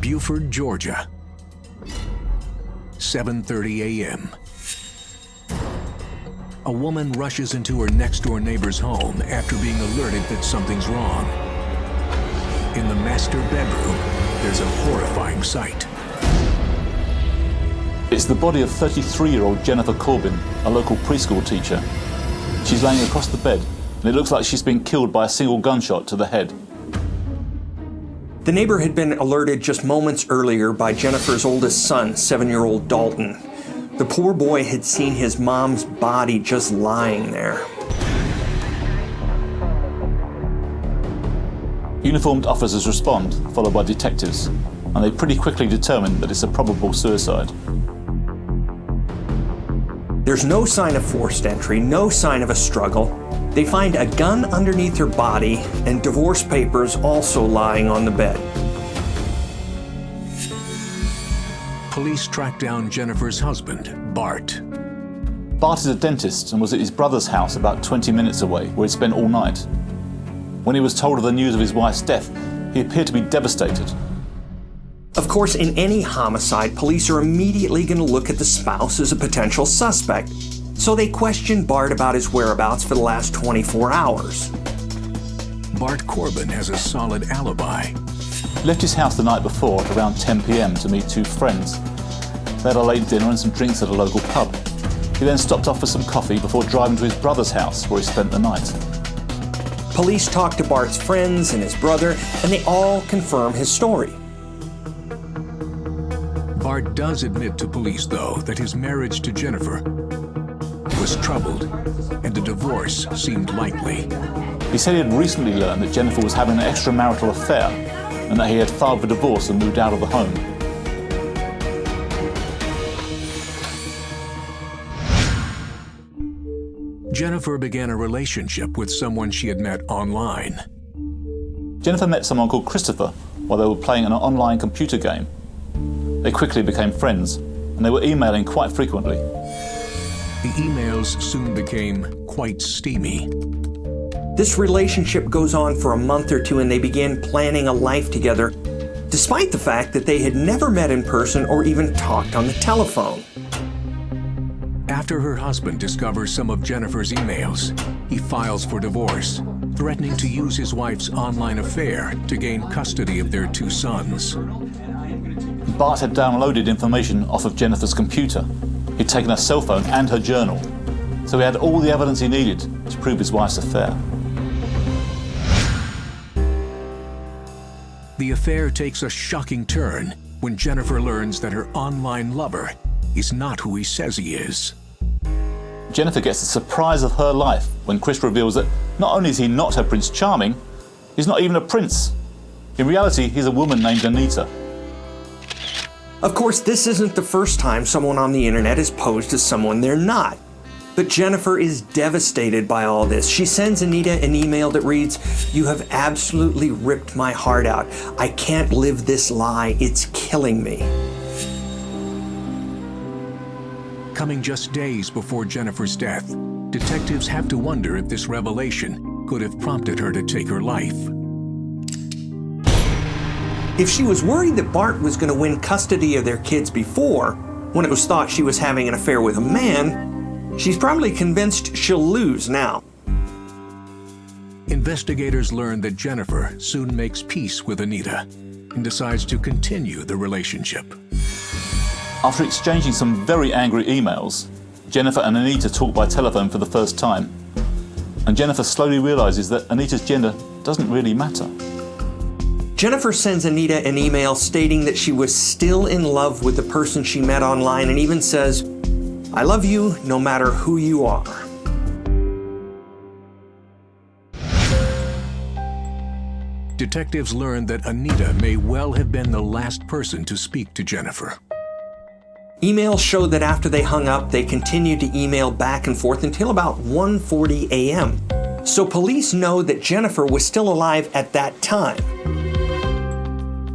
Buford, Georgia. 7:30 a.m. A woman rushes into her next-door neighbor's home after being alerted that something's wrong. In the master bedroom, there's a horrifying sight. It's the body of 33-year-old Jennifer Corbin, a local preschool teacher. She's laying across the bed, and it looks like she's been killed by a single gunshot to the head. The neighbor had been alerted just moments earlier by Jennifer's oldest son, 7-year-old Dalton. The poor boy had seen his mom's body just lying there. Uniformed officers respond, followed by detectives, and they pretty quickly determine that it's a probable suicide. There's no sign of forced entry, no sign of a struggle. They find a gun underneath her body and divorce papers also lying on the bed. Police track down Jennifer's husband, Bart. Bart is a dentist and was at his brother's house about 20 minutes away, where he'd spent all night. When he was told of the news of his wife's death, he appeared to be devastated. Of course, in any homicide, police are immediately going to look at the spouse as a potential suspect. So they question Bart about his whereabouts for the last 24 hours. Bart Corbin has a solid alibi. He left his house the night before at around 10 p.m. to meet two friends. They had a late dinner and some drinks at a local pub. He then stopped off for some coffee before driving to his brother's house, where he spent the night. Police talk to Bart's friends and his brother, and they all confirm his story. Bart does admit to police, though, that his marriage to Jennifer was troubled and a divorce seemed likely. He said he had recently learned that Jennifer was having an extramarital affair and that he had filed for divorce and moved out of the home. Jennifer began a relationship with someone she had met online. Jennifer met someone called Christopher while they were playing an online computer game. They quickly became friends, and they were emailing quite frequently. The emails soon became quite steamy. This relationship goes on for a month or two, and they began planning a life together, despite the fact that they had never met in person or even talked on the telephone. After her husband discovers some of Jennifer's emails, he files for divorce, threatening to use his wife's online affair to gain custody of their two sons. Bart had downloaded information off of Jennifer's computer. He'd taken her cell phone and her journal, so he had all the evidence he needed to prove his wife's affair. The affair takes a shocking turn when Jennifer learns that her online lover is not who he says he is. Jennifer gets the surprise of her life when Chris reveals that not only is he not her Prince Charming, he's not even a prince. In reality, he's a woman named Anita. Of course, this isn't the first time someone on the internet is posed as someone they're not. But Jennifer is devastated by all this. She sends Anita an email that reads, "You have absolutely ripped my heart out. I can't live this lie. It's killing me." Coming just days before Jennifer's death, detectives have to wonder if this revelation could have prompted her to take her life. If she was worried that Bart was going to win custody of their kids before, when it was thought she was having an affair with a man, she's probably convinced she'll lose now. Investigators learn that Jennifer soon makes peace with Anita and decides to continue the relationship. After exchanging some very angry emails, Jennifer and Anita talk by telephone for the first time. And Jennifer slowly realizes that Anita's gender doesn't really matter. Jennifer sends Anita an email stating that she was still in love with the person she met online and even says, "I love you no matter who you are." Detectives learn that Anita may well have been the last person to speak to Jennifer. Emails show that after they hung up, they continued to email back and forth until about 1:40 a.m. So police know that Jennifer was still alive at that time.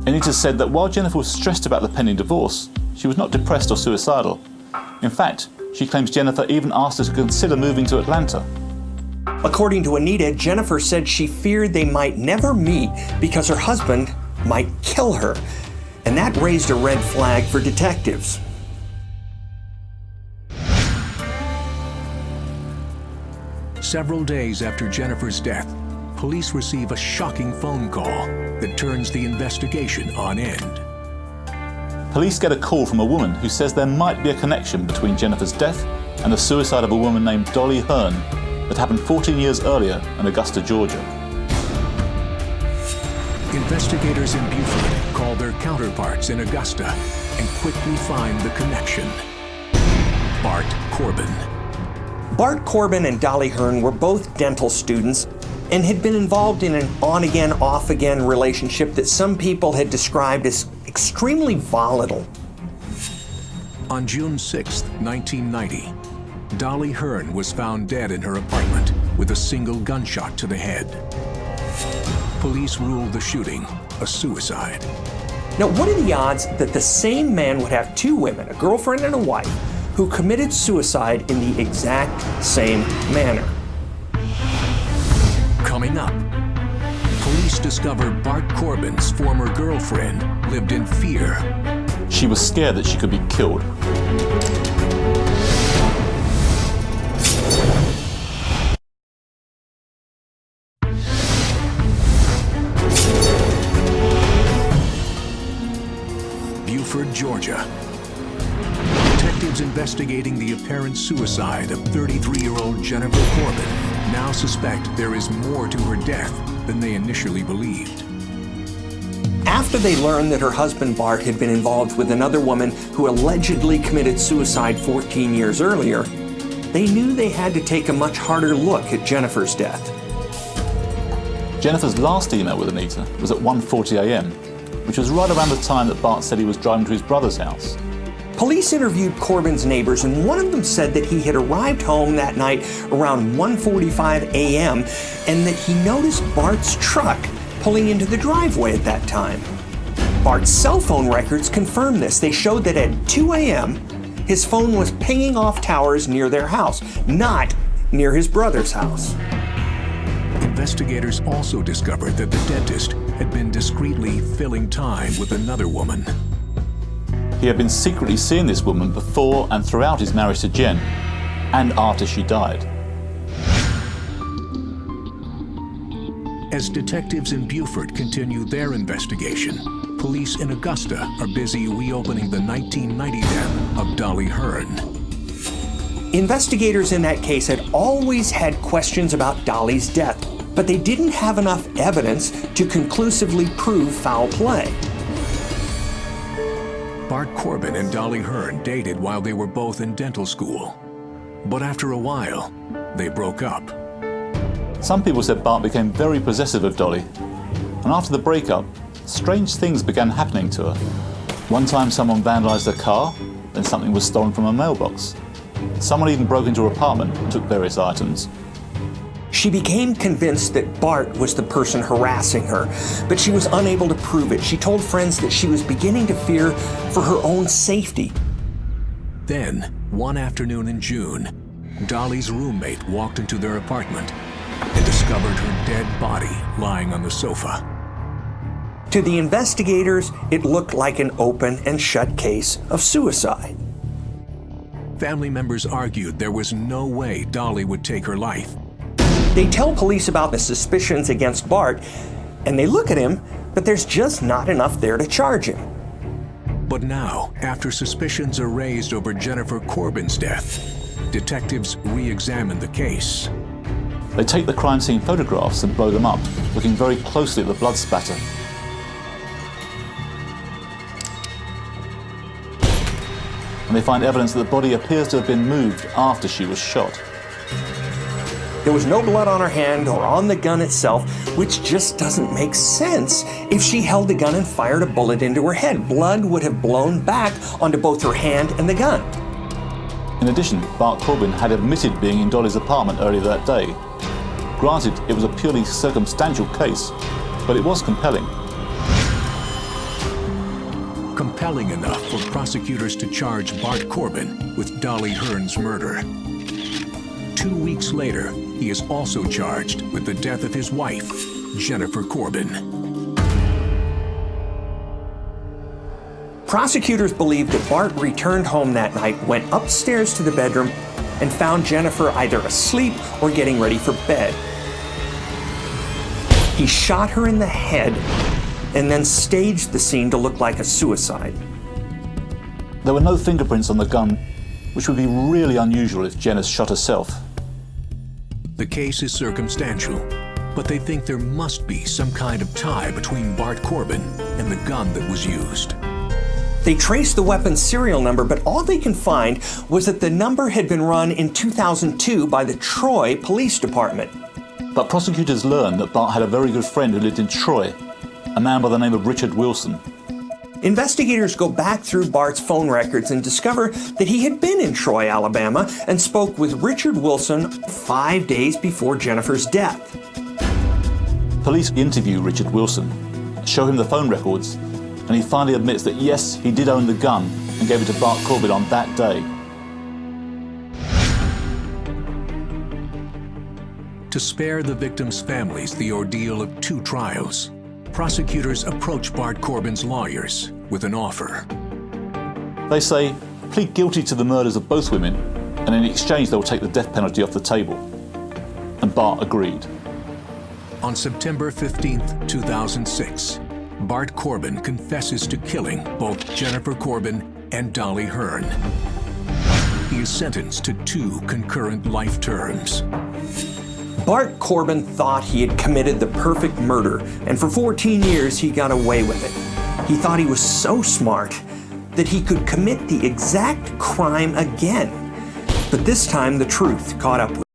Anita said that while Jennifer was stressed about the pending divorce, she was not depressed or suicidal. In fact, she claims Jennifer even asked her to consider moving to Atlanta. According to Anita, Jennifer said she feared they might never meet because her husband might kill her. and that raised a red flag for detectives. Several days after Jennifer's death, police receive a shocking phone call that turns the investigation on end. Police get a call from a woman who says there might be a connection between Jennifer's death and the suicide of a woman named Dolly Hearn that happened 14 years earlier in Augusta, Georgia. Investigators in Beaufort call their counterparts in Augusta and quickly find the connection. Bart Corbin. Bart Corbin and Dolly Hearn were both dental students and had been involved in an on-again, off-again relationship that some people had described as extremely volatile. On June 6, 1990, Dolly Hearn was found dead in her apartment with a single gunshot to the head. Police ruled the shooting a suicide. Now, what are the odds that the same man would have two women, a girlfriend and a wife, who committed suicide in the exact same manner? Coming up, police discover Bart Corbin's former girlfriend lived in fear. She was scared that she could be killed. Beaufort, Georgia. Detectives investigating the apparent suicide of 33-year-old Jennifer Corbin now suspect there is more to her death than they initially believed. After they learned that her husband Bart had been involved with another woman who allegedly committed suicide 14 years earlier, they knew they had to take a much harder look at Jennifer's death. Jennifer's last email with Anita was at 1:40 a.m., which was right around the time that Bart said he was driving to his brother's house. Police interviewed Corbin's neighbors, and one of them said that he had arrived home that night around 1:45 a.m. and that he noticed Bart's truck pulling into the driveway at that time. Bart's cell phone records confirmed this. They showed that at 2 a.m., his phone was pinging off towers near their house, not near his brother's house. Investigators also discovered that the dentist had been discreetly filling time with another woman. He had been secretly seeing this woman before and throughout his marriage to Jen, and after she died. As detectives in Beaufort continue their investigation, police in Augusta are busy reopening the 1990 death of Dolly Hearn. Investigators in that case had always had questions about Dolly's death, but they didn't have enough evidence to conclusively prove foul play. Bart Corbin and Dolly Hearn dated while they were both in dental school. But after a while, they broke up. Some people said Bart became very possessive of Dolly, and after the breakup, strange things began happening to her. One time someone vandalized her car, then something was stolen from her mailbox. Someone even broke into her apartment and took various items. She became convinced that Bart was the person harassing her, but she was unable to prove it. She told friends that she was beginning to fear for her own safety. Then, one afternoon in June, Dolly's roommate walked into their apartment and discovered her dead body lying on the sofa. To the investigators, it looked like an open and shut case of suicide. Family members argued there was no way Dolly would take her life. They tell police about the suspicions against Bart, and they look at him, but there's just not enough there to charge him. But now, after suspicions are raised over Jennifer Corbin's death, detectives re-examine the case. They take the crime scene photographs and blow them up, looking very closely at the blood spatter. And they find evidence that the body appears to have been moved after she was shot. There was no blood on her hand or on the gun itself, which just doesn't make sense. If she held the gun and fired a bullet into her head, blood would have blown back onto both her hand and the gun. In addition, Bart Corbin had admitted being in Dolly's apartment earlier that day. Granted, it was a purely circumstantial case, but it was compelling. Compelling enough for prosecutors to charge Bart Corbin with Dolly Hearn's murder. 2 weeks later, he is also charged with the death of his wife, Jennifer Corbin. Prosecutors believe that Bart returned home that night, went upstairs to the bedroom, and found Jennifer either asleep or getting ready for bed. He shot her in the head and then staged the scene to look like a suicide. There were no fingerprints on the gun, which would be really unusual if Janice shot herself. The case is circumstantial, but they think there must be some kind of tie between Bart Corbin and the gun that was used. They traced the weapon's serial number, but all they can find was that the number had been run in 2002 by the Troy Police Department. But prosecutors learned that Bart had a very good friend who lived in Troy, a man by the name of Richard Wilson. Investigators go back through Bart's phone records and discover that he had been in Troy, Alabama, and spoke with Richard Wilson 5 days before Jennifer's death. Police interview Richard Wilson, show him the phone records, and he finally admits that yes, he did own the gun and gave it to Bart Corbin on that day. To spare the victims' families the ordeal of 2 trials, prosecutors approach Bart Corbin's lawyers with an offer. They say, plead guilty to the murders of both women, and in exchange they'll take the death penalty off the table. And Bart agreed. On September 15, 2006, Bart Corbin confesses to killing both Jennifer Corbin and Dolly Hearn. He is sentenced to 2 concurrent life terms. Bart Corbin thought he had committed the perfect murder, and for 14 years he got away with it. He thought he was so smart that he could commit the exact crime again. But this time the truth caught up with him.